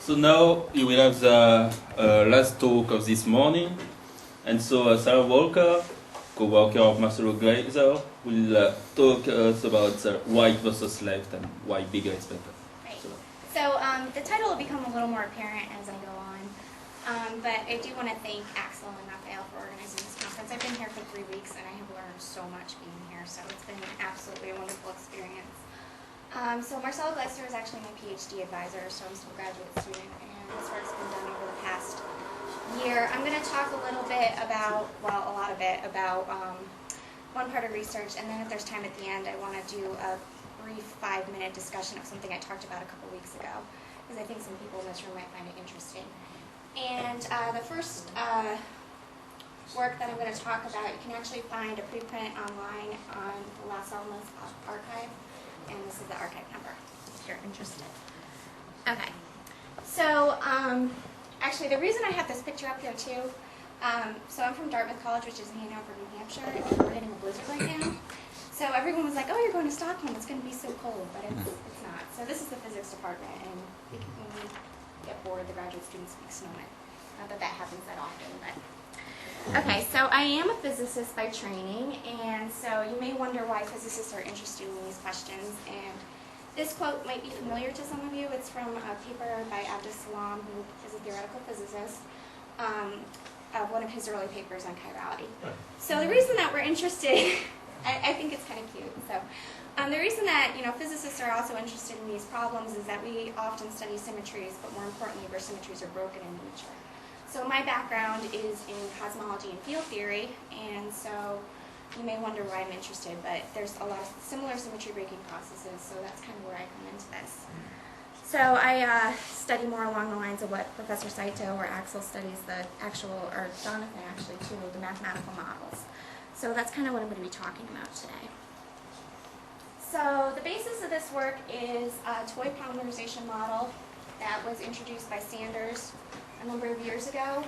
So now you will have the last talk of this morning. And so Sarah Walker, co-worker of WalkerC0, will talk us about right versus left and why bigger is better. Right. So the title will become a little more apparent as I go on. But I do want to thank Axel and Raphael for organizing this conference. I've been here for 3 weeks and I have learned so much being here, so it's been absolutely a wonderful experience. So Marcelo Gleister is actually my PhD advisor, so I'm still a graduate student, and this work's been done over the past year. I'm going to talk a little bit about, well, a lot of it, about one part of research, and then if there's time at the end, I want to do a brief 5-minute discussion of something I talked about a couple weeks ago, because I think some people in this room might find it interesting. And the first work that I'm going to talk about, you can actually find a preprint online on the Los Alamos archive, and this is the archive number, if you're interested. Okay, so actually the reason I have this picture up here too, so I'm from Dartmouth College, which is in Hanover, New Hampshire, and we're getting a blizzard right now. So everyone was like, oh, you're going to Stockholm, it's going to be so cold, but it's not. So this is the physics department, and when we get bored, the graduate students speak Snowman. Not that that happens that often, but... Okay, so I am a physicist by training, and so you may wonder why physicists are interested in these questions. And this quote might be familiar to some of you. It's from a paper by Abdus Salam, who is a theoretical physicist, one of his early papers on chirality. So the reason that we're interested, I think it's kind of cute. So the reason that physicists are also interested in these problems is that we often study symmetries, but more importantly, where symmetries are broken in nature. So my background is in cosmology and field theory, and so you may wonder why I'm interested, but there's a lot of similar symmetry breaking processes, so that's kind of where I come into this. So I study more along the lines of what Professor Saito or Axel studies, the actual, or Jonathan actually too, the mathematical models. So that's kind of what I'm going to be talking about today. So the basis of this work is a toy polymerization model that was introduced by Sanders a number of years ago.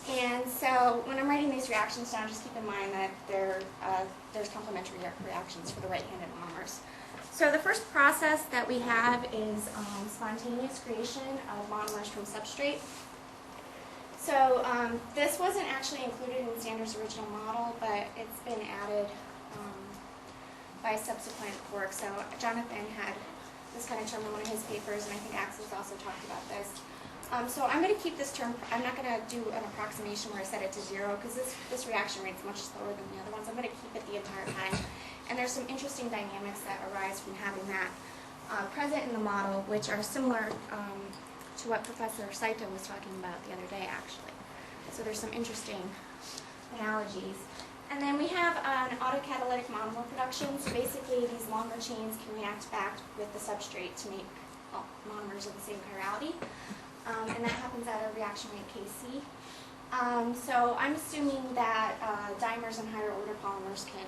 And so when I'm writing these reactions down, just keep in mind that there's complementary reactions for the right-handed monomers. So the first process that we have is spontaneous creation of monomers from substrate. So this wasn't actually included in Sanders' original model, but it's been added by subsequent work. So Jonathan had this kind of term in one of his papers, and I think Axel's also talked about this. So I'm going to keep this term, I'm not going to do an approximation where I set it to 0, because this reaction rate's much slower than the other ones. I'm going to keep it the entire time. And there's some interesting dynamics that arise from having that present in the model, which are similar to what Professor Saito was talking about the other day, actually. So there's some interesting analogies. And then we have an autocatalytic monomer production. So basically, these longer chains can react back with the substrate to make monomers of the same chirality. And that happens at a reaction rate Kc. So I'm assuming that dimers and higher order polymers can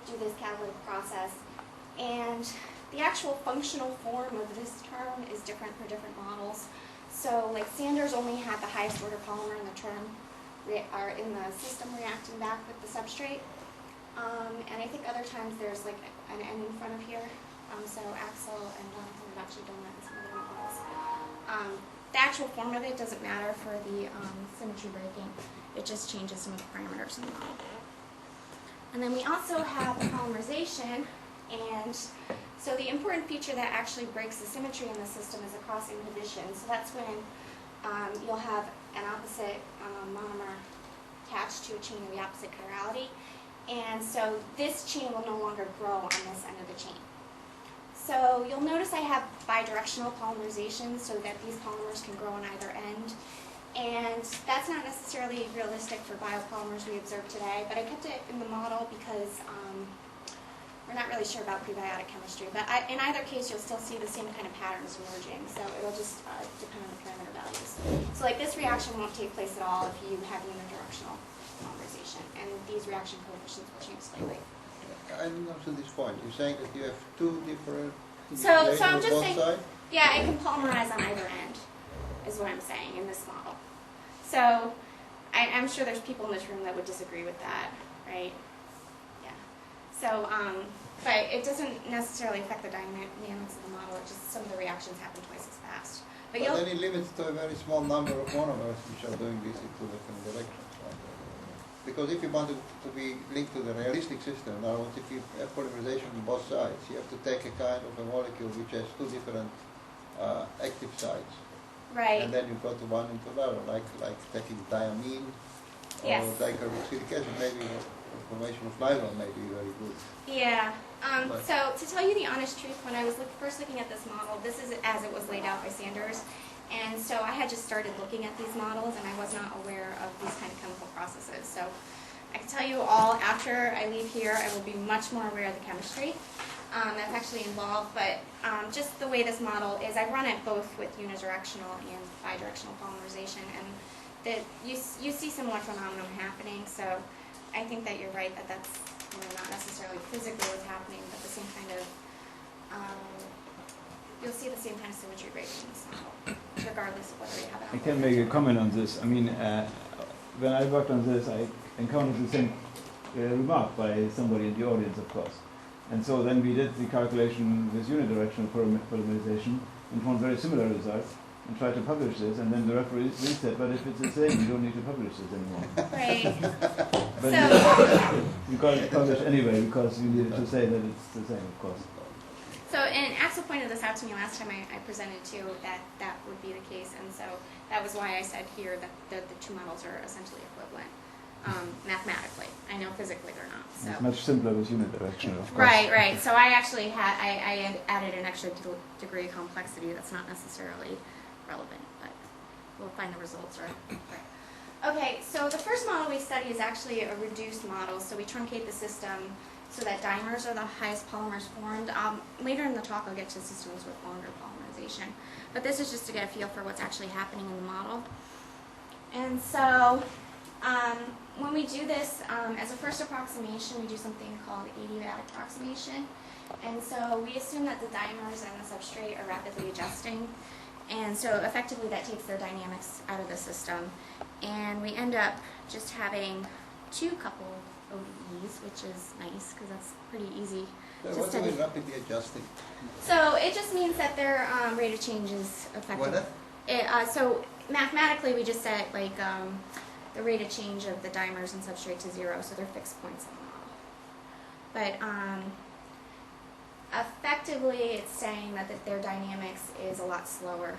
do this catalytic process. And the actual functional form of this term is different for different models. So like Sanders only had the highest order polymer in the term, or in the system reacting back with the substrate. And I think other times there's like an N in front of here. So Axel and Jonathan have actually done that in some other models. The actual form of it doesn't matter for the symmetry breaking. It just changes some of the parameters in the model. And then we also have the polymerization. And so the important feature that actually breaks the symmetry in the system is a cross inhibition. So that's when you'll have an opposite monomer attached to a chain of the opposite chirality. And so this chain will no longer grow on this end of the chain. So you'll notice I have bidirectional polymerization so that these polymers can grow on either end. And that's not necessarily realistic for biopolymers we observe today, but I kept it in the model because we're not really sure about prebiotic chemistry. But in either case, you'll still see the same kind of patterns emerging, so it'll just depend on the parameter values. So like this reaction won't take place at all if you have unidirectional polymerization, and these reaction coefficients will change slightly. I don't understand this point. You're saying that you have two different so I'm just saying, side? Yeah, it can polymerize on either end, is what I'm saying in this model. So I'm sure there's people in this room that would disagree with that, right? Yeah. So, but it doesn't necessarily affect the dynamics of the model. It just some of the reactions happen twice as fast. But then it limits to a very small number of monomers which are doing this in two different directions. Right? Because if you want to be linked to the realistic system, in other words, if you have polymerization on both sides, you have to take a kind of a molecule which has two different active sites. right. And then you go to one and to another, like taking diamine Yes. or dicarboxylic acid. Maybe the formation of nylon may be very good. Yeah. But- So to tell you the honest truth, when I was first looking at this model, this is as it was laid out by Sanders. And so I had just started looking at these models and I was not aware of these kind of chemical processes. So I can tell you all, after I leave here, I will be much more aware of the chemistry that's actually involved. But just the way this model is, I run it both with unidirectional and bidirectional polymerization. And that you see similar phenomenon happening. So I think that you're right that that's not necessarily physically what's happening, but the same kind of, you'll see the same kind of symmetry breaking in this model, regardless of whether you have it. I can make a comment on this. I mean, when I worked on this, I encountered the same remark by somebody in the audience, of course. And so then we did the calculation with unidirectional polymerization and found very similar results and tried to publish this. And then the referee said, but if it's the same, you don't need to publish this anymore. Right. But So, you can't publish anyway because you needed to say that it's the same, of course. so, and Axel pointed this out to me last time I presented too, that would be the case. And so that was why I said here that the two models are essentially equivalent. Mathematically. I know physically they're not. So. It's much simpler with unidirectional, of course. Right. So I actually had I added an extra degree of complexity that's not necessarily relevant, but we'll find the results right. Okay, so the first model we study is actually a reduced model. So we truncate the system so that dimers are the highest polymers formed. Later in the talk I'll get to systems with longer polymerization. But this is just to get a feel for what's actually happening in the model. And so when we do this, as a first approximation, we do something called adiabatic approximation. And so we assume that the dimers and the substrate are rapidly adjusting. And so effectively that takes their dynamics out of the system. And we end up just having two couple ODEs, which is nice because that's pretty easy. So what do you mean rapidly adjusting? So it just means that their rate of change is effective. So mathematically we just set like the rate of change of the dimers and substrate to 0, so they're fixed points in the model. But effectively it's saying that their dynamics is a lot slower,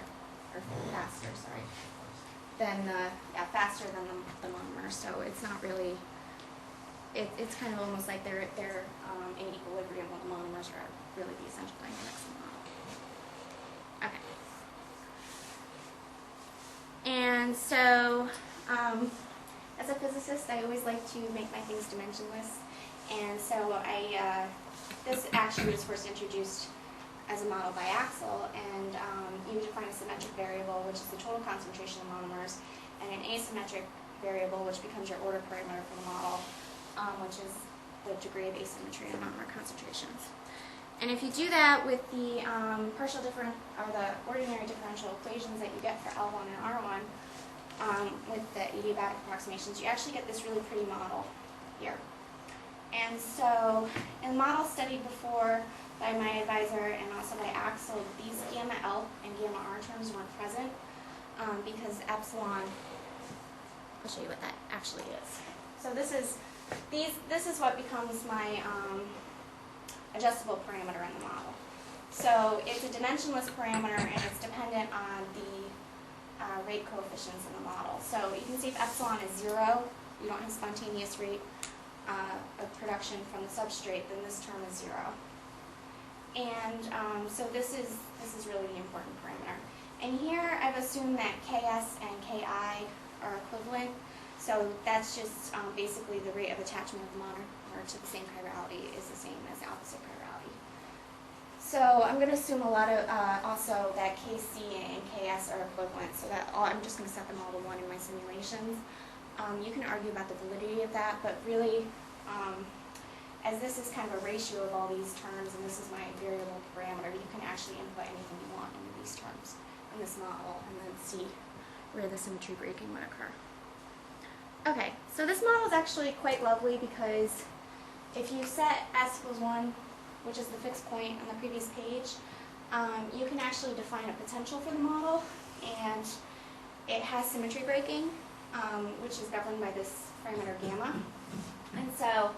or faster, sorry, than faster than the monomer. So it's not really, it's kind of almost like they're in equilibrium while the monomers are really the essential dynamics in the model. Okay. And so, as a physicist, I always like to make my things dimensionless. And so this actually was first introduced as a model by Axel, and you define a symmetric variable, which is the total concentration of monomers, and an asymmetric variable, which becomes your order parameter for the model, which is the degree of asymmetry in monomer concentrations. And if you do that with the the ordinary differential equations that you get for L1 and R1, with the adiabatic approximations, you actually get this really pretty model here. And so, in models studied before by my advisor and also by Axel, these gamma L and gamma R terms weren't present because epsilon, I'll show you what that actually is. So this is what becomes my adjustable parameter in the model. So it's a dimensionless parameter and it's dependent on the rate coefficients in the model. So you can see if epsilon is 0, you don't have spontaneous rate of production from the substrate, then this term is 0. And so this is really the important parameter. And here I've assumed that Ks and Ki are equivalent. So that's just basically the rate of attachment of the monomer to the same chirality is the same as the opposite chirality. So I'm going to assume a lot of also that Kc and Ks are equivalent. So that I'm just going to set them all to 1 in my simulations. You can argue about the validity of that, but really, as this is kind of a ratio of all these terms, and this is my variable parameter, you can actually input anything you want into these terms in this model, and then see where the symmetry breaking would occur. Okay, so this model is actually quite lovely because if you set s equals 1, which is the fixed point on the previous page, you can actually define a potential for the model, and it has symmetry breaking, which is governed by this parameter gamma. And so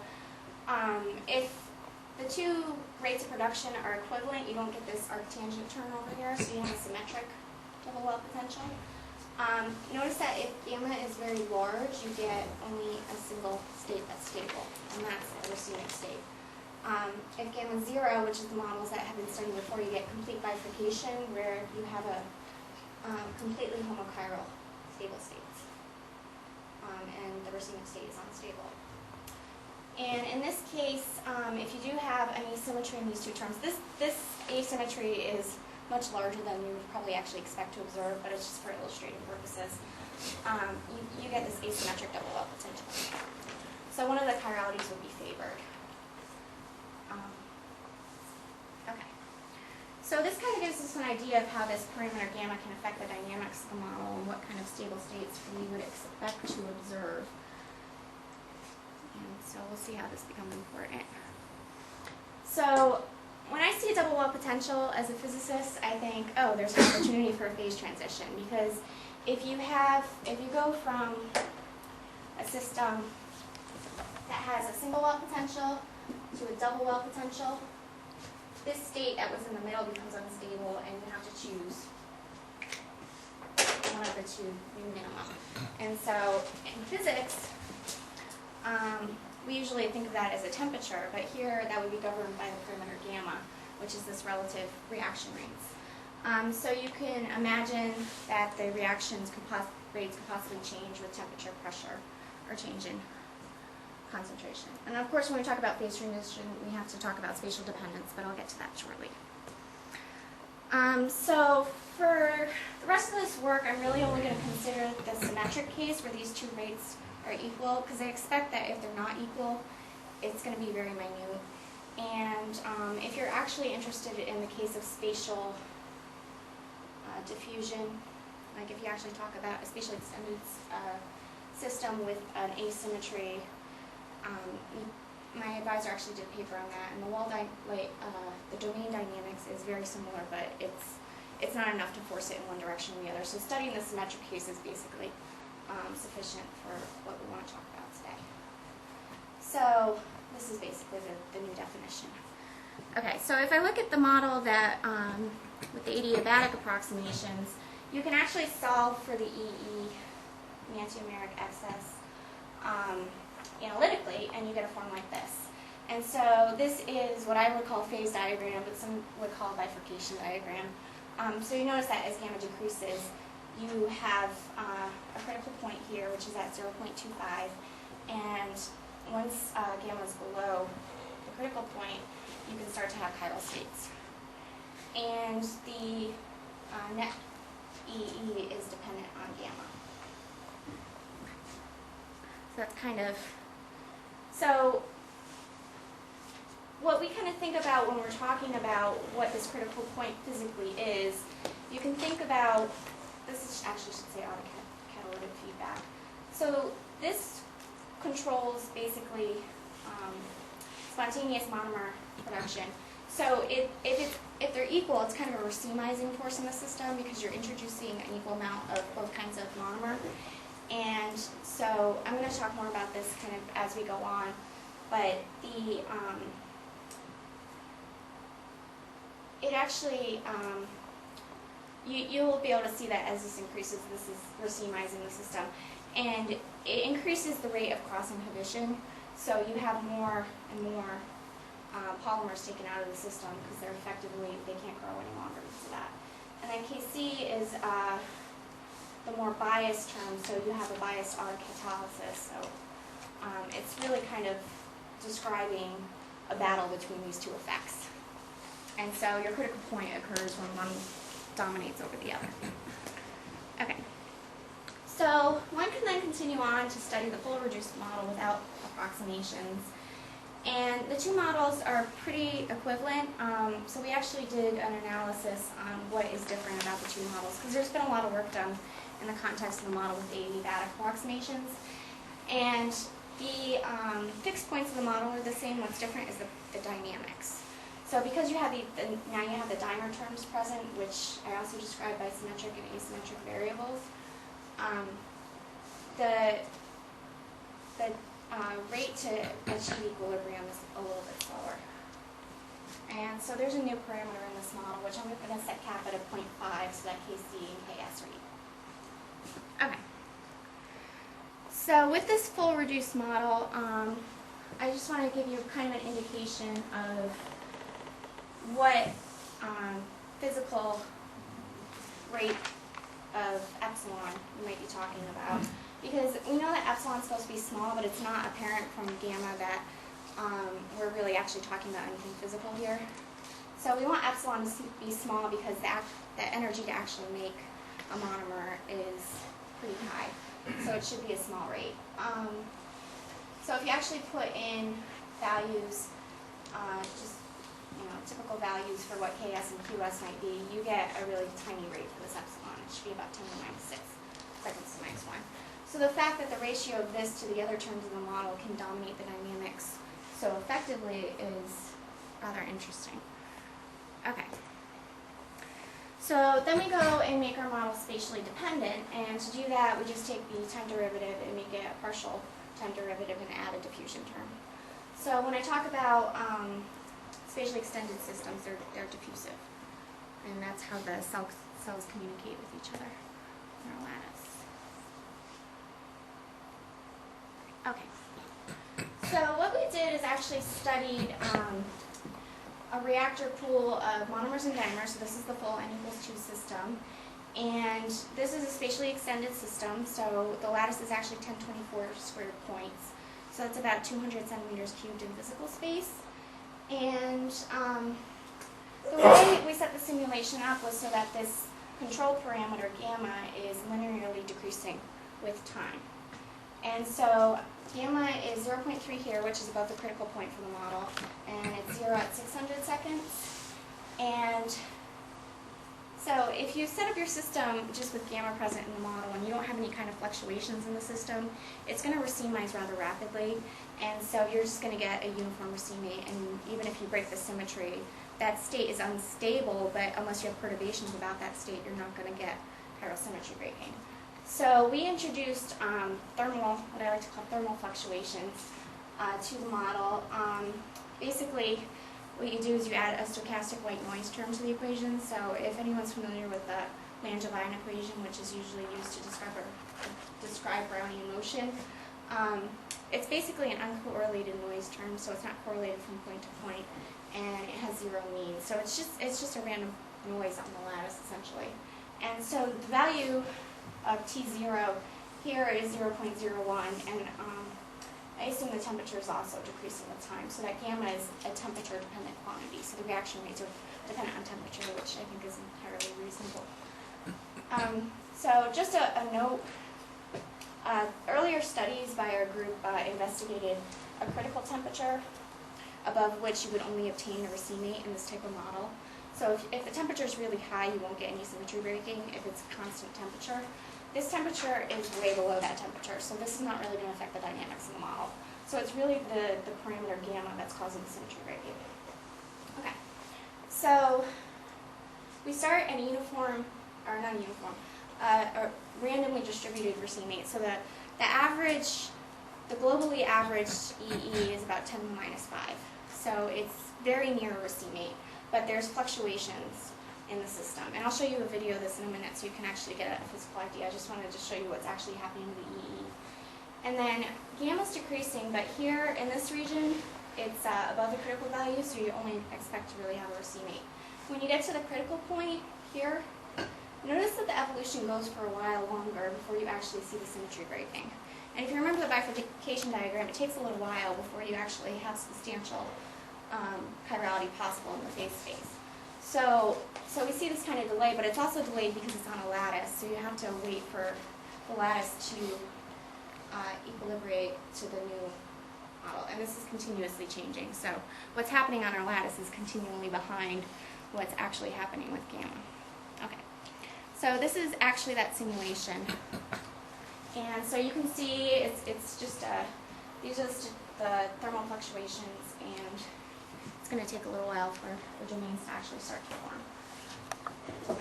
if the two rates of production are equivalent, you don't get this arctangent term over here, so you have a symmetric double well potential. Notice that if gamma is very large, you get only a single state that's stable, and that's the racemic state. If gamma is 0, which is the models that have been studied before, you get complete bifurcation, where you have a completely homochiral stable states, and the racemic state is unstable. And in this case, if you do have an asymmetry in these two terms, this asymmetry is much larger than you would probably actually expect to observe, but it's just for illustrative purposes. You get this asymmetric double well potential. So one of the chiralities would be favored. Okay. So this kind of gives us an idea of how this parameter gamma can affect the dynamics of the model and what kind of stable states we would expect to observe. And so we'll see how this becomes important. So when I see a double well potential as a physicist, I think, oh, there's an opportunity for a phase transition, because if you go from a system that has a single well potential to a double well potential, this state that was in the middle becomes unstable, and you have to choose one of the two minimum. And so in physics, we usually think of that as a temperature, but here that would be governed by the parameter gamma, which is this relative reaction rates. So you can imagine that the reactions rates could possibly change with temperature, pressure, or change in concentration. And of course, when we talk about phase transition, we have to talk about spatial dependence, but I'll get to that shortly. So for the rest of this work, I'm really only going to consider the symmetric case where these two rates are equal, because I expect that if they're not equal, it's going to be very minute. And if you're actually interested in the case of spatial diffusion, like if you actually talk about a spatially extended system with an asymmetry, my advisor actually did a paper on that, and the domain dynamics is very similar, but it's not enough to force it in one direction or the other. So studying the symmetric case is basically sufficient for what we want to talk about today. So this is basically the new definition. Okay, so if I look at the model that with the adiabatic approximations, you can actually solve for the EE, the enantiomeric excess, analytically, and you get a form like this. And so this is what I would call a phase diagram, but some would call a bifurcation diagram. So you notice that as gamma decreases, you have a critical point here, which is at 0.25, and once gamma is below the critical point, you can start to have chiral states. And the net EE is dependent on gamma. So that's kind of, so what we kind of think about when we're talking about what this critical point physically is, you can think about, this actually should say autocatalytic feedback. So this controls basically spontaneous monomer production. So if they're equal, it's kind of a racemizing force in the system because you're introducing an equal amount of both kinds of monomer. And so I'm going to talk more about this kind of as we go on, but the it actually you'll be able to see that as this increases, this is racemizing the system, and it increases the rate of cross inhibition. So you have more and more polymers taken out of the system because they're effectively, they can't grow any longer because of that. And then KC is the more biased term, so you have a biased autocatalysis. So it's really kind of describing a battle between these two effects. And so your critical point occurs when one dominates over the other. Okay. So one can then continue on to study the full reduced model without approximations. And the two models are pretty equivalent. So we actually did an analysis on what is different about the two models, because there's been a lot of work done in the context of the model with the adiabatic approximations. And the fixed points of the model are the same. What's different is the dynamics. So because you have now you have the dimer terms present, which I also described by symmetric and asymmetric variables, the rate to achieve equilibrium is a little bit slower. And so there's a new parameter in this model, which I'm going to set kappa to 0.5 so that Kc and Ks read. Okay. So with this full reduced model, I just want to give you kind of an indication of what physical rate of epsilon you might be talking about. Because we know that epsilon is supposed to be small, but it's not apparent from gamma that we're really actually talking about anything physical here. So we want epsilon to be small because the energy to actually make a monomer is pretty high. So it should be a small rate. So if you actually put in values, just typical values for what Ks and Qs might be, you get a really tiny rate for this epsilon. It should be about 10 to the minus 6 seconds to the minus 1. So the fact that the ratio of this to the other terms in the model can dominate the dynamics so effectively is rather interesting. Okay. So then we go and make our model spatially dependent, and to do that we just take the time derivative and make it a partial time derivative and add a diffusion term. So when I talk about spatially extended systems, they're diffusive, and that's how the cells communicate with each other in our lattice. Okay, so what we did is actually studied a reactor pool of monomers and dimers. So this is the full n=2 system, and this is a spatially extended system. So the lattice is actually 1024 squared points. So that's about 200 centimeters cubed in physical space. And the way we set the simulation up was so that this control parameter gamma is linearly decreasing with time. And so gamma is 0.3 here, which is above the critical point for the model, and it's 0 at 600 seconds. And so if you set up your system just with gamma present in the model and you don't have any kind of fluctuations in the system, it's going to racemize rather rapidly. And so you're just going to get a uniform racemate, and even if you break the symmetry, that state is unstable, but unless you have perturbations about that state, you're not going to get chirosymmetry breaking. So we introduced what I like to call thermal fluctuations to the model. Basically, what you do is you add a stochastic white noise term to the equation. So if anyone's familiar with the Langevin equation, which is usually used to describe Brownian motion, it's basically an uncorrelated noise term, so it's not correlated from point to point, and it has zero mean. So it's just a random noise on the lattice, essentially. And so the value of T0 here is 0.01, and I assume the temperature is also decreasing with time, so that gamma is a temperature-dependent quantity, so the reaction rates are dependent on temperature, which I think is entirely reasonable. So just a note, earlier studies by our group investigated a critical temperature above which you would only obtain a racemate in this type of model. So if the temperature is really high, you won't get any symmetry breaking if it's constant temperature. This temperature is way below that temperature, so this is not really going to affect the dynamics of the model. So it's really the parameter gamma that's causing the symmetry breaking. Okay, so we start at a uniform, or not a uniform, a randomly distributed racemate. So the globally averaged EE is about 10 to the minus 5. So it's very near a racemate, but there's fluctuations in the system. And I'll show you a video of this in a minute so you can actually get a physical idea. I just wanted to show you what's actually happening to the EE. And then gamma's decreasing, but here in this region, it's above the critical value, so you only expect to really have a racemate. When you get to the critical point here, notice that the evolution goes for a while longer before you actually see the symmetry breaking. And if you remember the bifurcation diagram, it takes a little while before you actually have substantial chirality possible in the phase space. So we see this kind of delay, but it's also delayed because it's on a lattice, so you have to wait for the lattice to equilibrate to the new model. And this is continuously changing, so what's happening on our lattice is continually behind what's actually happening with gamma. Okay, so this is actually that simulation. And so you can see it's just these are just the thermal fluctuations, and it's going to take a little while for the domains to actually start to form.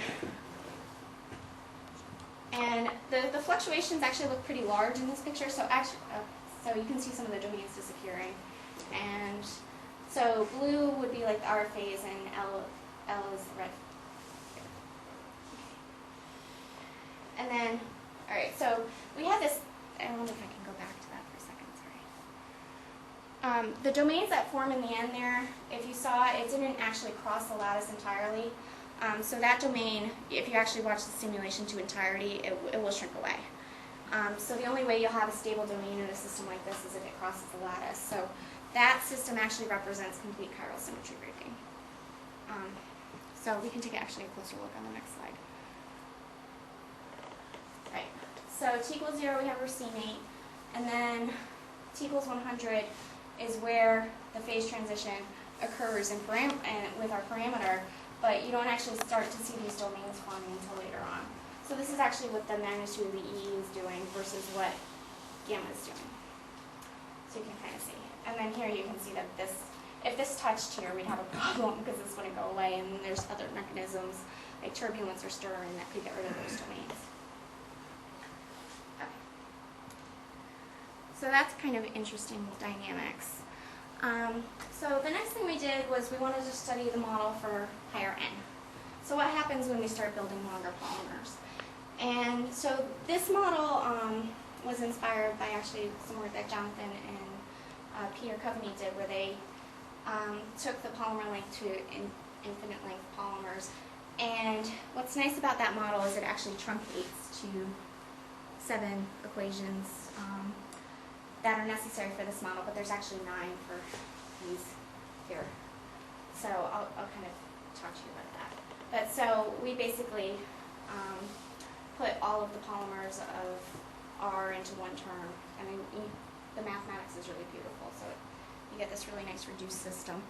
And the fluctuations actually look pretty large in this picture, so actually, so you can see some of the domains disappearing. And so blue would be like the R phase, and L is the red. And then, all right, so we have this, I don't know if I can go back to that for a second, sorry. The domains that form in the end there, if you saw, it didn't actually cross the lattice entirely. So that domain, if you actually watch the simulation to entirety, it will shrink away. So the only way you'll have a stable domain in a system like this is if it crosses the lattice. So that system actually represents complete chiral symmetry breaking. So we can take actually a closer look on the next slide. Right. So t equals 0, we have racemate, and then t equals 100 is where the phase transition occurs with our parameter, but you don't actually start to see these domains forming until later on. So this is actually what the magnitude of the E is doing versus what gamma is doing. So you can kind of see. And then here you can see that if this touched here, we'd have a problem because this wouldn't go away, and there's other mechanisms like turbulence or stirring that could get rid of those domains. Okay. So that's kind of interesting dynamics. So the next thing we did was we wanted to study the model for higher N. So what happens when we start building longer polymers? And so this model was inspired by actually some work that Jonathan and Peter Coveney did, where they took the polymer length to infinite length polymers. And what's nice about that model is it actually truncates to 7 equations that are necessary for this model, but there's actually 9 for these here. So I'll kind of talk to you about that. But so we basically put all of the polymers of R into one term. I mean, the mathematics is really beautiful, so you get this really nice reduced system,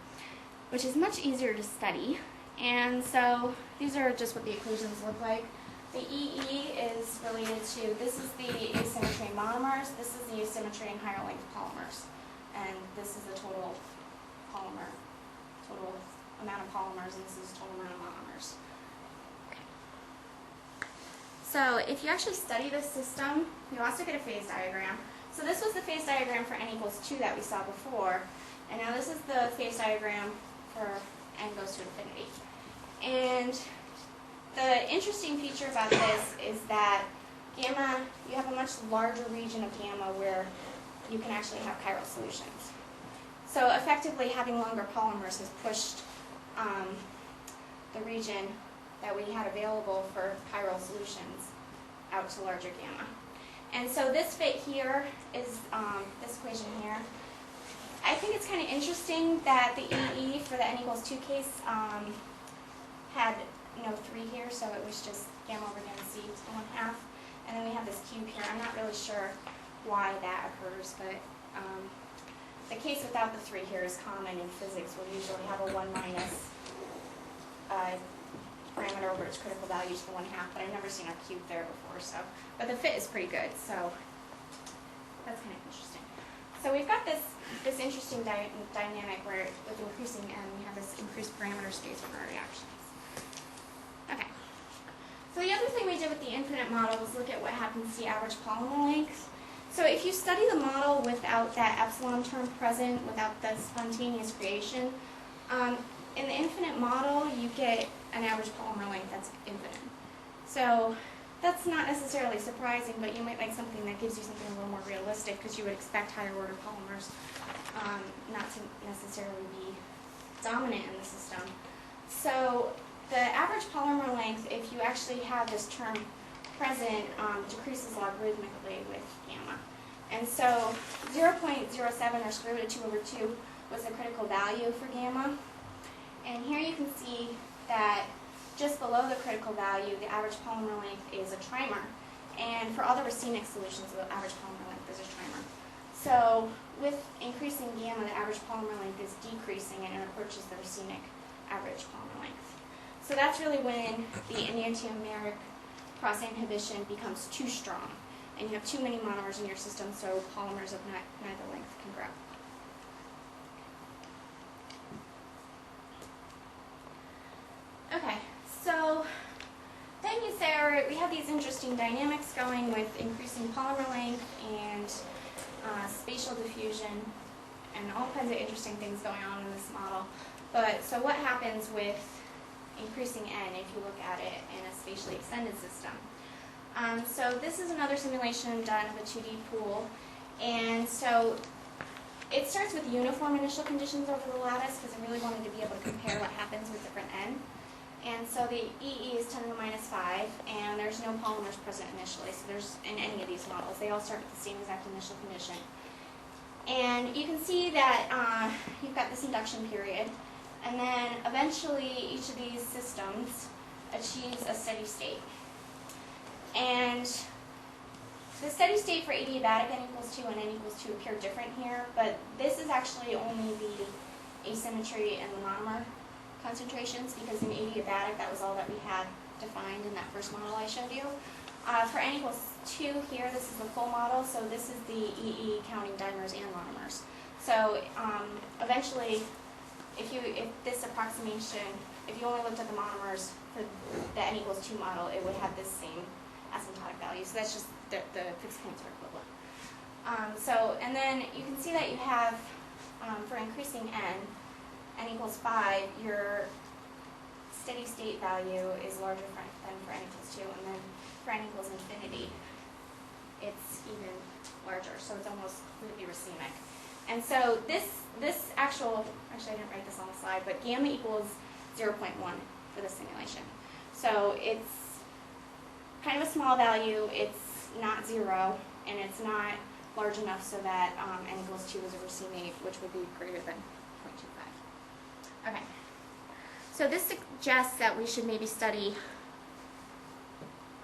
which is much easier to study. And so these are just what the equations look like. The EE is related to, this is the asymmetry in monomers, this is the asymmetry in higher length polymers, and this is the total polymer, total amount of polymers, and this is the total amount of monomers. Okay. So if you actually study this system, you also get a phase diagram. So this was the phase diagram for n equals 2 that we saw before, and now this is the phase diagram for n goes to infinity. And the interesting feature about this is that gamma, you have a much larger region of gamma where you can actually have chiral solutions. So effectively, having longer polymers has pushed the region that we had available for chiral solutions out to larger gamma. And so this fit here is this equation here. I think it's kind of interesting that the EE for the n equals 2 case had no 3 here, so it was just gamma over gamma c to the 1/2. And then we have this cube here. I'm not really sure why that occurs, but the case without the 3 here is common in physics. We'll usually have a 1 minus parameter over its critical value to the 1/2, but I've never seen a cube there before. So, but the fit is pretty good, so that's kind of interesting. So we've got this interesting dynamic where with increasing n, we have this increased parameter space for our reactions. Okay. So the other thing we did with the infinite model was look at what happens to the average polymer length. So if you study the model without that epsilon term present, without the spontaneous creation, in the infinite model you get an average polymer length that's infinite. So that's not necessarily surprising, but you might like something that gives you something a little more realistic, because you would expect higher order polymers not to necessarily be dominant in the system. So the average polymer length, if you actually have this term present, decreases logarithmically with gamma. And so 0.07 or square root of 2 over 2 was the critical value for gamma. And here you can see that just below the critical value, the average polymer length is a trimer. And for all the racemic solutions, the average polymer length is a trimer. So with increasing gamma, the average polymer length is decreasing, and it approaches the racemic average polymer length. So that's really when the enantiomeric cross inhibition becomes too strong, and you have too many monomers in your system, so polymers of neither length can grow. these interesting dynamics going with increasing polymer length and spatial diffusion and all kinds of interesting things going on in this model. But so what happens with increasing n if you look at it in a spatially extended system? So this is another simulation done of a 2D pool, and so it starts with uniform initial conditions over the lattice because I really wanted to be able to compare what happens with different n. And so the EE is 10 to the minus 5, and there's no polymers present initially, so there's in any of these models. They all start with the same exact initial condition. And you can see that you've got this induction period, and then eventually each of these systems achieves a steady state. And the steady state for adiabatic n equals 2 and n equals 2 appear different here, but this is actually only the asymmetry in the monomer concentrations, because in adiabatic that was all that we had defined in that first model I showed you. For n equals 2 here, this is the full model, so this is the EE counting dimers and monomers. So eventually, if this approximation, if you only looked at the monomers for the n equals 2 model, it would have this same asymptotic value. So that's just the fixed points are equivalent. And then you can see that you have, for increasing n equals 5, your steady state value is larger than for n equals 2, and then for n equals infinity, it's even larger, so it's almost completely racemic. And so this actually I didn't write this on the slide, but gamma equals 0.1 for the simulation. So it's kind of a small value, it's not 0, and it's not large enough so that n equals 2 is a racemic, which would be greater than 0.25. Okay, so this suggests that we should maybe study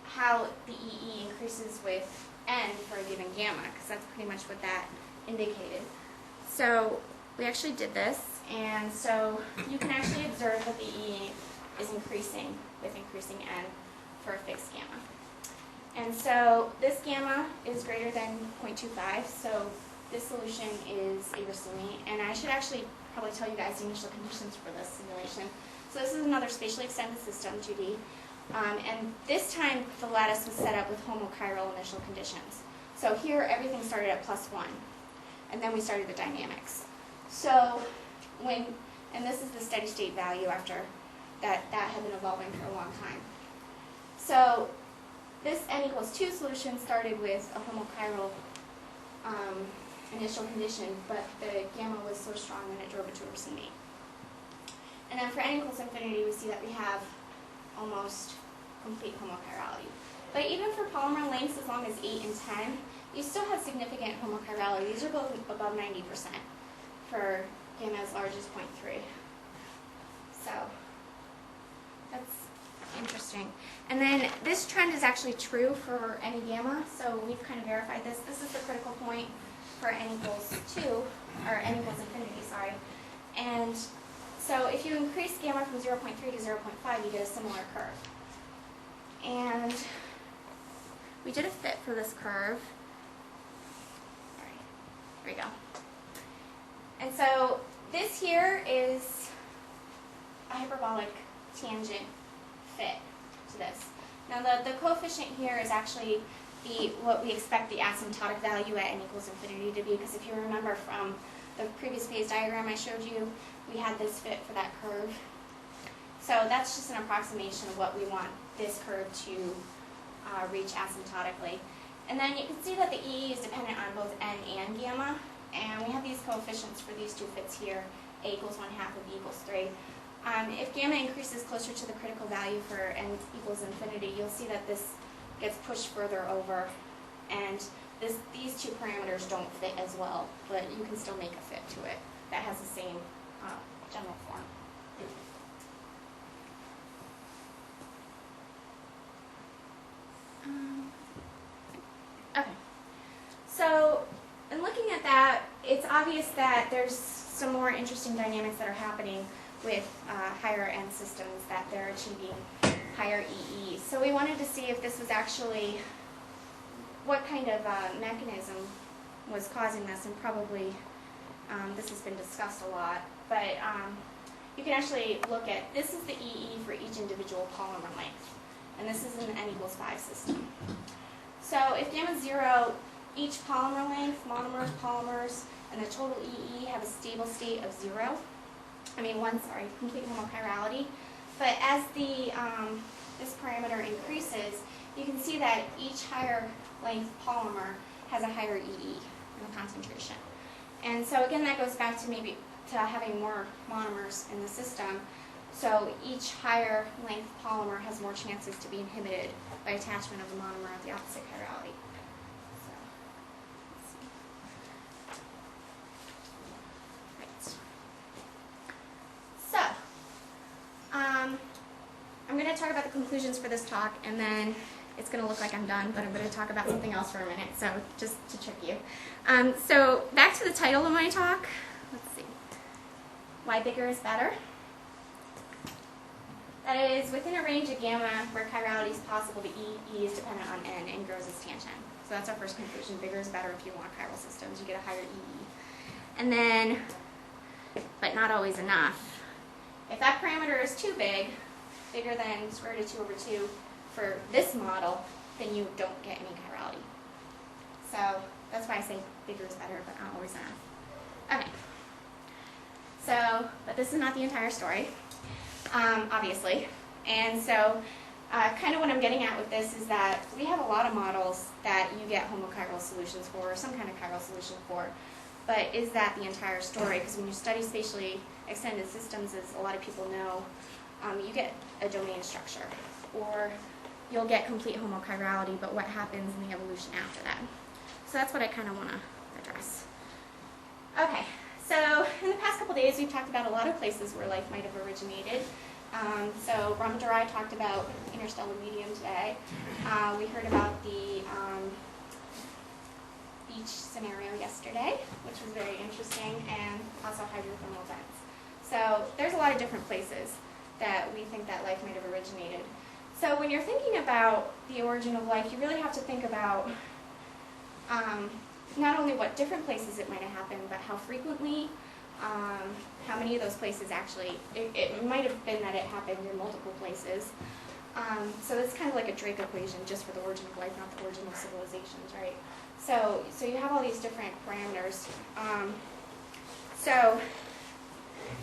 how the EE increases with n for a given gamma, because that's pretty much what that indicated. So we actually did this, and so you can actually observe that the EE is increasing with increasing n for a fixed gamma. And so this gamma is greater than 0.25, so this solution is a racemic, and I should actually probably tell you guys the initial conditions for this simulation. So this is another spatially extended system, 2D, and this time the lattice was set up with homochiral initial conditions. So here everything started at +1, and then we started the dynamics. So and this is the steady state value after that had been evolving for a long time. So this n equals 2 solution started with a homochiral initial condition, but the gamma was so strong that it drove it to a racemic. And then for n equals infinity, we see that we have almost complete homochirality. But even for polymer lengths as long as 8 and 10, you still have significant homochirality. These are both above 90% for gamma as large as 0.3. So that's interesting. And then this trend is actually true for any gamma, so we've kind of verified this. This is the critical point for n equals 2, or n equals infinity, sorry. And so if you increase gamma from 0.3 to 0.5, you get a similar curve. And we did a fit for this curve. All right, here we go. And so this here is a hyperbolic tangent fit to this. Now the coefficient here is actually what we expect the asymptotic value at n equals infinity to be, because if you remember from the previous phase diagram I showed you, we had this fit for that curve. So that's just an approximation of what we want this curve to reach asymptotically. And then you can see that the EE is dependent on both n and gamma, and we have these coefficients for these two fits here, a equals 1/2 and b equals 3. If gamma increases closer to the critical value for n equals infinity, you'll see that this gets pushed further over, and these two parameters don't fit as well, but you can still make a fit to it that has the same general form. Okay, so in looking at that, it's obvious that there's some more interesting dynamics that are happening with higher n systems, that they're achieving higher EE. So we wanted to see if this was actually, what kind of mechanism was causing this, and probably this has been discussed a lot, but you can actually look at, this is the EE for each individual polymer length. and this is an n=5 system. So if gamma 0, each polymer length, monomers, polymers, and the total EE have a stable state of 0. Complete homochirality. But as the this parameter increases, you can see that each higher length polymer has a higher EE in the concentration. And so again, that goes back to maybe to having more monomers in the system. So each higher length polymer has more chances to be inhibited by attachment of a monomer of the opposite chirality. I'm going to talk about the conclusions for this talk, and then it's going to look like I'm done, but I'm going to talk about something else for a minute, so just to trick you. So back to the title of my talk. Let's see. Why bigger is better? That is, within a range of gamma where chirality is possible, the E is dependent on N and grows as tangent. So that's our first conclusion. Bigger is better if you want chiral systems. You get a higher EE. And then, but not always enough. If that parameter is too big, bigger than square root of 2 over 2 for this model, then you don't get any chirality. So that's why I say bigger is better, but not always enough. Okay. So, but this is not the entire story, obviously. And so kind of what I'm getting at with this is that we have a lot of models that you get homochiral solutions for, or some kind of chiral solution for. But is that the entire story? Because when you study spatially extended systems, as a lot of people know, you get a domain structure, or you'll get complete homochirality, but what happens in the evolution after that? So that's what I kind of want to address. Okay, so in the past couple days, we've talked about a lot of places where life might have originated. So Brahmadurai talked about interstellar medium today. We heard about the beach scenario yesterday, which was very interesting, and also hydrothermal vents. So there's a lot of different places that we think that life might have originated. So when you're thinking about the origin of life, you really have to think about not only what different places it might have happened, but how frequently, how many of those places actually, it might have been that it happened in multiple places. So it's kind of like a Drake equation just for the origin of life, not the origin of civilizations, right? So you have all these different parameters. So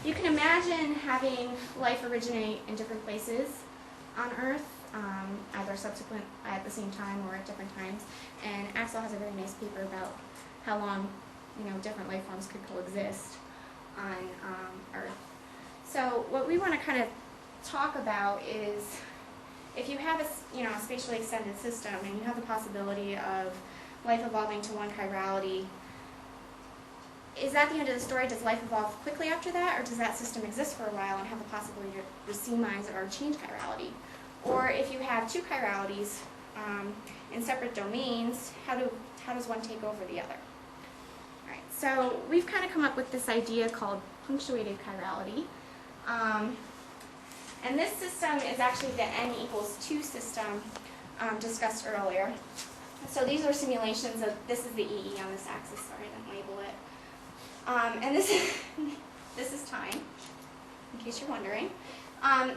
you can imagine having life originate in different places on Earth, either subsequent at the same time or at different times. And Axel has a very nice paper about how long, different life forms could coexist on Earth. So what we want to kind of talk about is, if you have a spatially extended system and you have the possibility of life evolving to one chirality, is that the end of the story? Does life evolve quickly after that, or does that system exist for a while and have the possibility to racemize or change chirality? Or if you have two chiralities in separate domains, how does one take over the other? All right, so we've kind of come up with this idea called punctuated chirality. And this system is actually the n=2 system discussed earlier. So these are simulations of, this is the EE on this axis, sorry, I didn't label it. And this is time, in case you're wondering.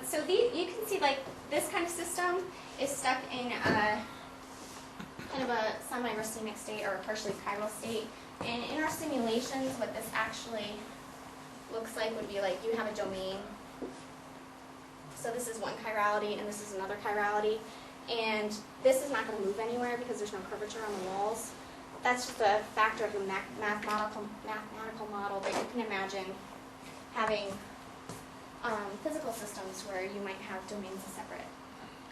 So you can see, like, this kind of system is stuck in a kind of a semi-racemic state or a partially chiral state. And in our simulations, what this actually looks like would be like you have a domain. So this is one chirality, and this is another chirality. And this is not going to move anywhere because there's no curvature on the walls. That's just a factor of the mathematical model that you can imagine having physical systems where you might have domains of separate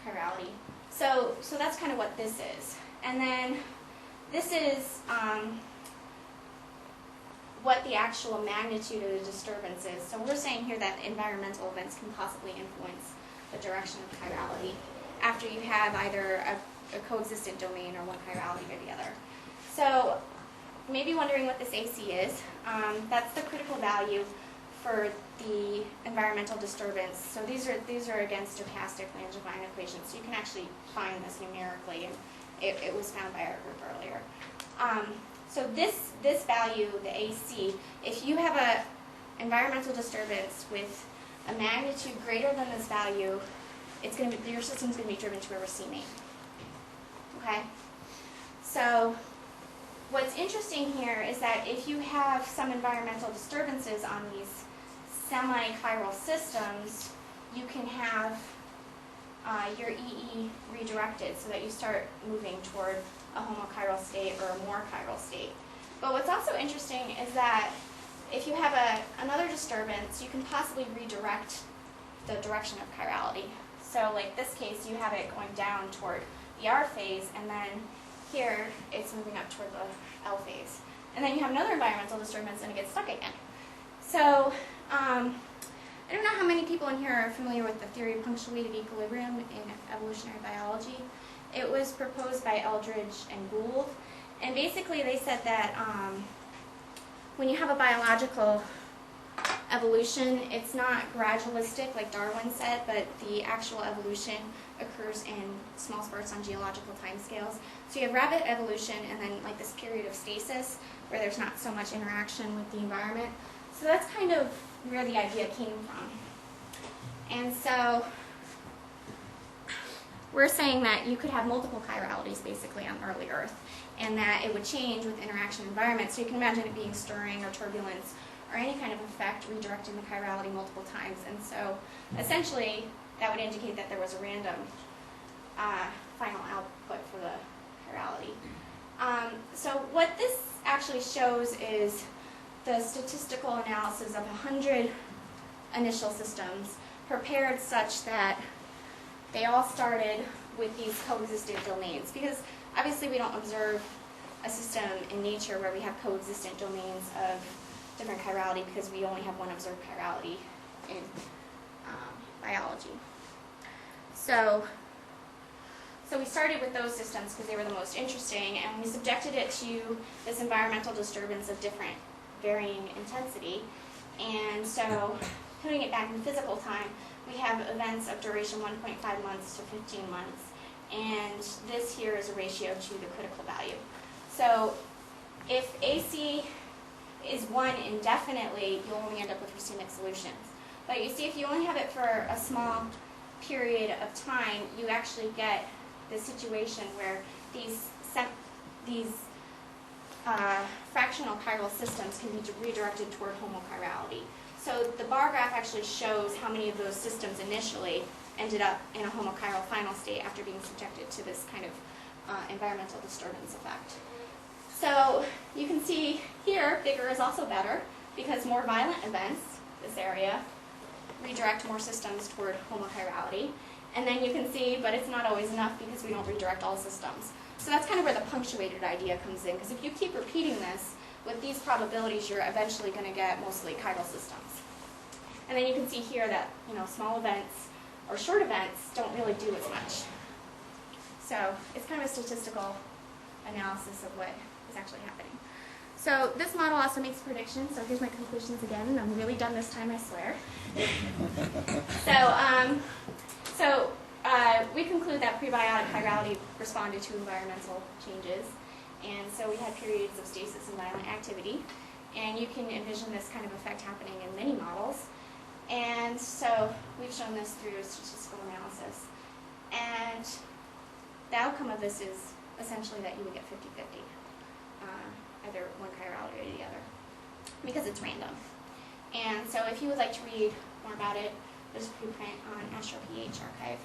chirality. So that's kind of what this is. And then this is what the actual magnitude of the disturbance is. So we're saying here that environmental events can possibly influence the direction of chirality after you have either a coexistent domain or one chirality or the other. So maybe wondering what this AC is. That's the critical value for the environmental disturbance. So these are again stochastic Langevin equations. So you can actually find this numerically, and it was found by our group earlier. So this value, the AC, if you have a environmental disturbance with a magnitude greater than this value, your system's going to be driven to a racemate. Okay? So what's interesting here is that if you have some environmental disturbances on these semi-chiral systems, you can have your EE redirected so that you start moving toward a homochiral state or a more chiral state. But what's also interesting is that if you have another disturbance, you can possibly redirect the direction of chirality. So like this case, you have it going down toward the R phase, and then here it's moving up toward the L phase. And then you have another environmental disturbance and it gets stuck again. So I don't know how many people in here are familiar with the theory of punctuated equilibrium in evolutionary biology. It was proposed by Eldridge and Gould. And basically they said that when you have a biological evolution, it's not gradualistic like Darwin said, but the actual evolution occurs in small spurts on geological timescales. So you have rapid evolution and then like this period of stasis where there's not so much interaction with the environment. So that's kind of where the idea came from. And so we're saying that you could have multiple chiralities basically on early Earth, and that it would change with interaction environment. So you can imagine it being stirring or turbulence or any kind of effect redirecting the chirality multiple times. And so essentially that would indicate that there was a random final output for the chirality. So what this actually shows is the statistical analysis of 100 initial systems prepared such that they all started with these coexistent domains. Because obviously we don't observe a system in nature where we have coexistent domains of different chirality because we only have one observed chirality in biology. So we started with those systems because they were the most interesting, and we subjected it to this environmental disturbance of different varying intensity. And so putting it back in physical time, we have events of duration 1.5 months to 15 months. And this here is a ratio to the critical value. So if AC is 1 indefinitely, you'll only end up with racemic solutions. But you see, if you only have it for a small period of time, you actually get this situation where these fractional chiral systems can be redirected toward homochirality. So the bar graph actually shows how many of those systems initially ended up in a homochiral final state after being subjected to this kind of environmental disturbance effect. So you can see here, bigger is also better because more violent events, this area, redirect more systems toward homochirality. And then you can see, but it's not always enough because we don't redirect all systems. So that's kind of where the punctuated idea comes in, because if you keep repeating this, with these probabilities, you're eventually going to get mostly chiral systems. And then you can see here that, small events or short events don't really do as much. So it's kind of a statistical analysis of what is actually happening. So this model also makes predictions. So here's my conclusions again, and I'm really done this time, I swear. So we conclude that prebiotic chirality responded to environmental changes. And so we had periods of stasis and violent activity. And you can envision this kind of effect happening in many models. And so we've shown this through statistical analysis. And the outcome of this is essentially that you would get 50-50, either one chirality or the other, because it's random. And so if you would like to read more about it, there's a preprint on Astro PH archive.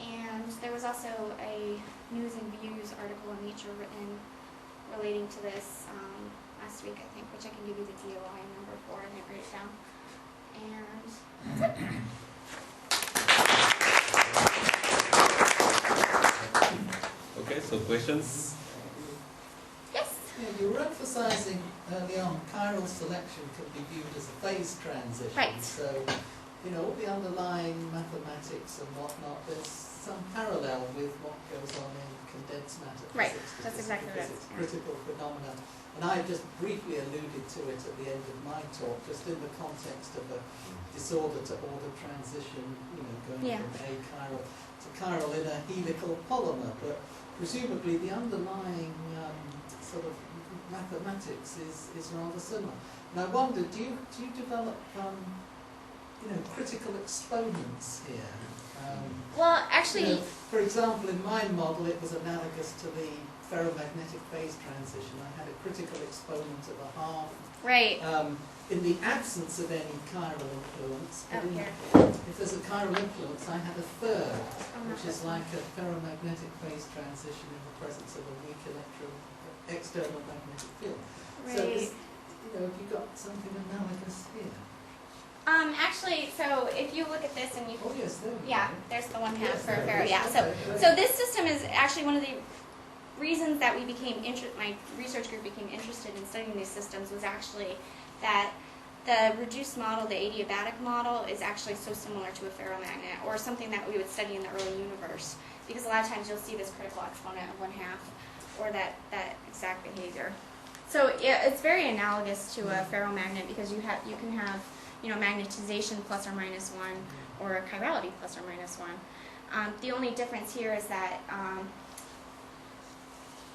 And there was also a News and Views article in Nature written relating to this last week, I think, which I can give you the DOI number for, and I wrote it down. And that's it. Okay, so questions? Yes? Yeah, you were emphasising early on chiral selection can be viewed as a phase transition. Right. So, all the underlying mathematics and whatnot, there's some parallel with what goes on in condensed matter physics. Right, that's exactly what it is. It's critical phenomena. And I just briefly alluded to it at the end of my talk, just in the context of a disorder to order transition, going from achiral to chiral in a helical polymer. But presumably the underlying sort of mathematics is rather similar. And I wonder, do you develop critical exponents here. Well, actually, For example, in my model, it was analogous to the ferromagnetic phase transition. I had a critical exponent of 1/2. right. In the absence of any chiral influence, but Up here. if there's a chiral influence, I had a 1/3, which is like a ferromagnetic phase transition in the presence of a weak external magnetic field. Right. So, have you got something analogous here? Actually, so if you look at this and you, Oh yes, there we go. yeah, there's the 1/2 Yes, for there it ferro. is. Yeah. Okay, great. So this system is actually one of the reasons that we became my research group became interested in studying these systems was actually that the reduced model, the adiabatic model, is actually so similar to a ferromagnet, or something that we would study in the early universe. Because a lot of times you'll see this critical exponent of 1/2, or that exact behavior. So yeah, it's very analogous to a ferromagnet because you can have magnetization plus or minus 1, or a chirality plus or minus 1. The only difference here is that,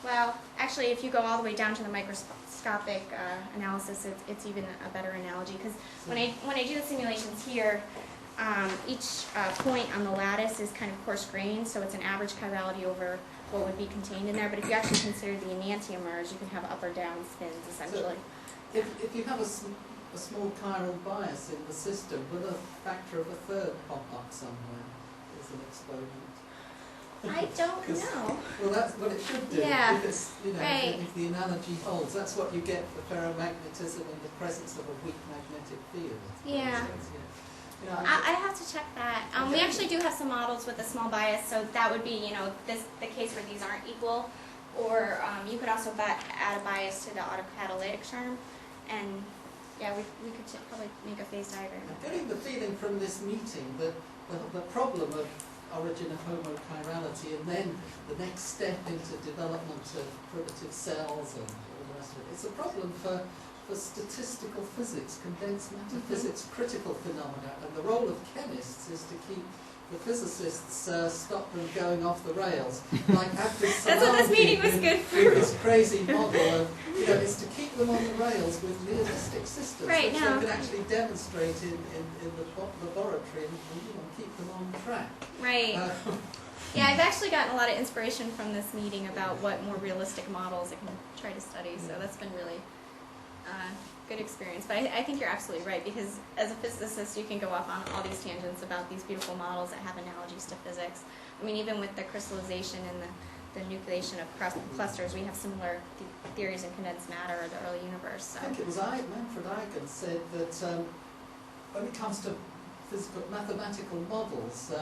well, actually, if you go all the way down to the microscopic analysis, it's even a better analogy. Because when I do the simulations here, each point on the lattice is kind of coarse-grained, so it's an average chirality over what would be contained in there. But if you actually consider the enantiomers, you can have up or down spins, essentially. So if you have a small chiral bias in the system, will a factor of 1/3 pop up somewhere as an exponent? I don't know. Well, that's what it should do. Yeah, if it's, right. if the analogy holds, that's what you get for ferromagnetism in the presence of a weak magnetic field. Yeah. Yeah. I have to check that. We actually do have some models with a small bias, so that would be, the case where these aren't equal. Or you could also add a bias to the autocatalytic term, and yeah, we could probably make a phase diagram. I'm getting the feeling from this meeting that the problem of origin of homochirality and then the next step into development of primitive cells and all the rest of it, it's a problem for statistical physics, condensed matter physics, critical phenomena, and the role of chemists is to keep the physicists stop them going off the rails. Like Abdus That's what this meeting was good for. with this crazy model of, is to keep them on the rails with realistic systems, Right, which no. they can actually demonstrate in the laboratory and keep them on track. Right. Yeah, I've actually gotten a lot of inspiration from this meeting about what more realistic models I can try to study, so that's been really good experience. But I think you're absolutely right, because as a physicist you can go off on all these tangents about these beautiful models that have analogies to physics. I mean, even with the crystallization and the nucleation of clusters, we have similar theories in condensed matter or the early universe. So. I think it was Manfred Eigen said that when it comes to mathematical models,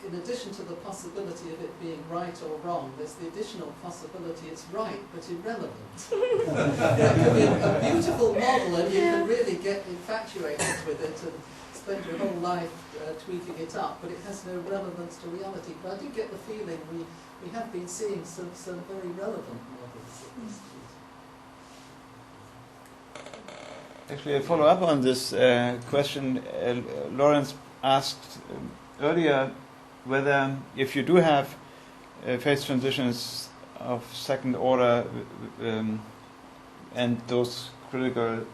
in addition to the possibility of it being right or wrong, there's the additional possibility it's right but irrelevant. It can be a beautiful model and you can really get infatuated with it and spend your whole life tweaking it up, but it has no relevance to reality. But I do get the feeling we have been seeing some very relevant models at this point. Actually, a follow-up on this question, Lawrence asked earlier whether if you do have phase transitions of second order and those critical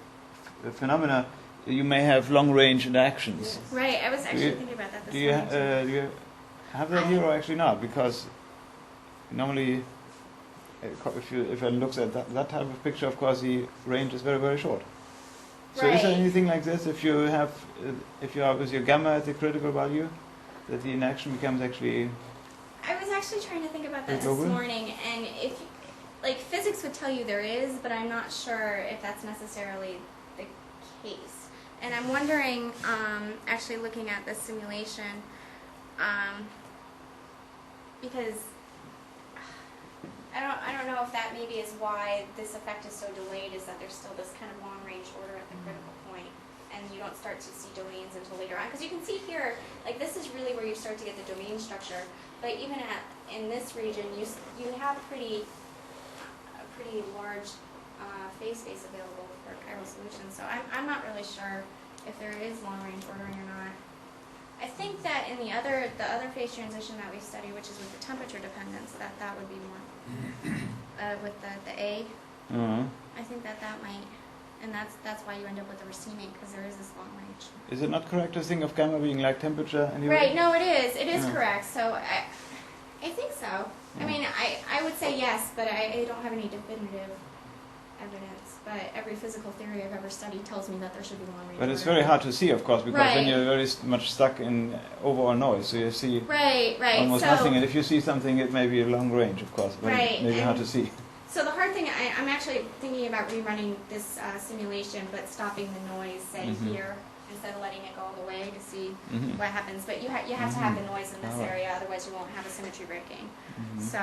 phenomena, you may have long-range interactions. Yes. Right, I was actually thinking about that this Do you morning. do you have that here or actually not? Because normally, if one looks at that type of picture, of course, the range is very, very short. So is there Right. anything like this if you have, if you are with your gamma at the critical value, that the interaction becomes actually? I was actually trying to think about that this Global? morning, and if, physics would tell you there is, but I'm not sure if that's necessarily the case. And I'm wondering, actually looking at the simulation, because I don't know if that maybe is why this effect is so delayed, is that there's still this kind of long-range order at the critical point, and you don't start to see domains until later on. Because you can see here, this is really where you start to get the domain structure. But even in this region, you have a pretty large phase space available for chiral solutions. So I'm not really sure if there is long-range ordering or not. I think that in the other phase transition that we study, which is with the temperature dependence, that would be more with the A. Uh-huh. I think that might, and that's why you end up with the racemic, because there is this long range. Is it not correct to think of gamma being like temperature anyway? Right, no, it is. It is Yeah. correct. So I think so. I mean, I would say yes, but I don't have any definitive evidence. But every physical theory I've ever studied tells me that there should be long range. But it's order. very hard to see, of course, because then Right. you're very much stuck in overall noise. So you see Right, right. almost so, nothing, and if you see something, it may be a long range, of course, but Right, maybe hard and- to see. So the hard thing, I'm actually thinking about rerunning this simulation, but stopping the noise, say Mhm. here, instead of letting it go all the way to see Mhm. what happens. But you have to have the Mhm. noise in this Alright. area, otherwise you won't have a symmetry breaking. Mhm. So